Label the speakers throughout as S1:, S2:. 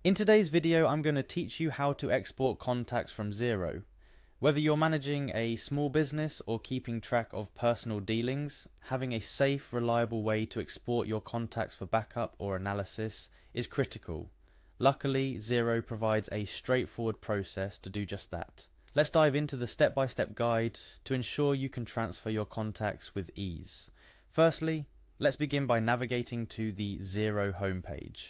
S1: In today's video, I'm going to teach you how to export contacts from Xero. Whether you're managing a small business or keeping track of personal dealings, having a safe, reliable way to export your contacts for backup or analysis is critical. Luckily, Xero provides a straightforward process to do just that. Let's dive into the step-by-step guide to ensure you can transfer your contacts with ease. Firstly, let's begin by navigating to the Xero homepage.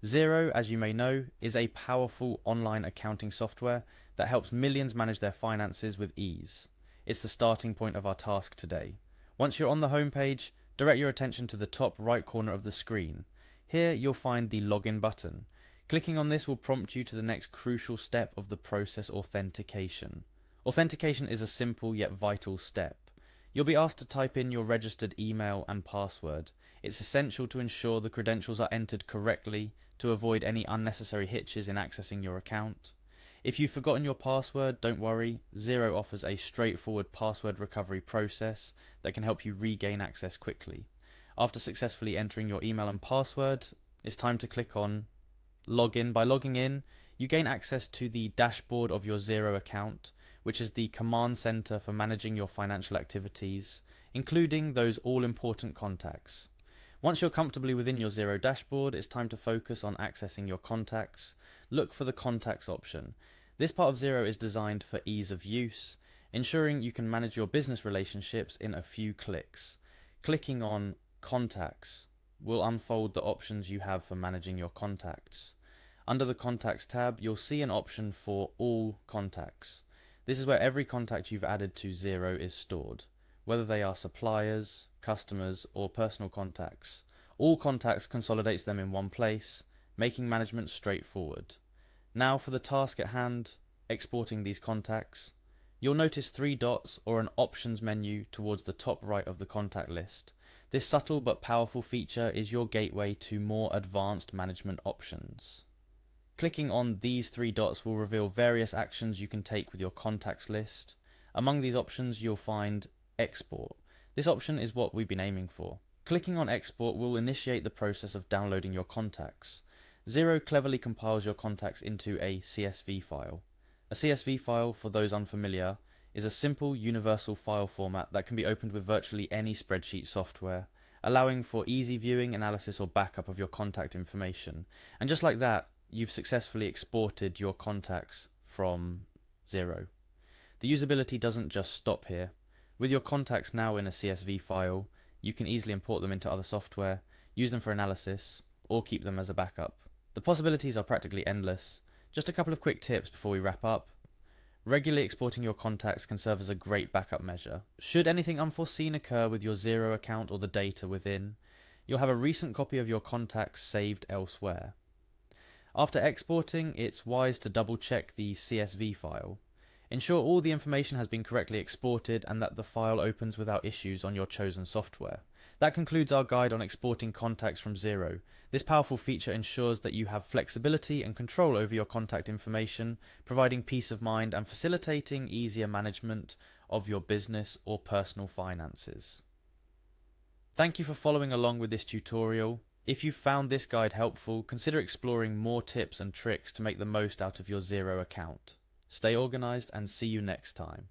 S1: Xero, as you may know, is a powerful online accounting software that helps millions manage their finances with ease. It's the starting point of our task today. Once you're on the homepage, direct your attention to the top right corner of the screen. Here you'll find the login button. Clicking on this will prompt you to the next crucial step of the process: authentication. Authentication is a simple yet vital step. You'll be asked to type in your registered email and password. It's essential to ensure the credentials are entered correctly to avoid any unnecessary hitches in accessing your account. If you've forgotten your password, don't worry. Xero offers a straightforward password recovery process that can help you regain access quickly. After successfully entering your email and password, it's time to click on Login. By logging in, you gain access to the dashboard of your Xero account, which is the command center for managing your financial activities, including those all-important contacts. Once you're comfortably within your Xero dashboard, it's time to focus on accessing your contacts. Look for the Contacts option. This part of Xero is designed for ease of use, ensuring you can manage your business relationships in a few clicks. Clicking on Contacts will unfold the options you have for managing your contacts. Under the Contacts tab, you'll see an option for All Contacts. This is where every contact you've added to Xero is stored, whether they are suppliers, customers, or personal contacts. All Contacts consolidates them in one place, making management straightforward. Now for the task at hand, exporting these contacts. You'll notice 3 dots or an options menu towards the top right of the contact list. This subtle but powerful feature is your gateway to more advanced management options. Clicking on these 3 dots will reveal various actions you can take with your contacts list. Among these options, you'll find Export. This option is what we've been aiming for. Clicking on Export will initiate the process of downloading your contacts. Xero cleverly compiles your contacts into a CSV file. A CSV file, for those unfamiliar, is a simple universal file format that can be opened with virtually any spreadsheet software, allowing for easy viewing, analysis, or backup of your contact information. And just like that, you've successfully exported your contacts from Xero. The usability doesn't just stop here. With your contacts now in a CSV file, you can easily import them into other software, use them for analysis, or keep them as a backup. The possibilities are practically endless. Just a couple of quick tips before we wrap up. Regularly exporting your contacts can serve as a great backup measure. Should anything unforeseen occur with your Xero account or the data within, you'll have a recent copy of your contacts saved elsewhere. After exporting, it's wise to double check the CSV file. Ensure all the information has been correctly exported and that the file opens without issues on your chosen software. That concludes our guide on exporting contacts from Xero. This powerful feature ensures that you have flexibility and control over your contact information, providing peace of mind and facilitating easier management of your business or personal finances. Thank you for following along with this tutorial. If you found this guide helpful, consider exploring more tips and tricks to make the most out of your Xero account. Stay organized and see you next time.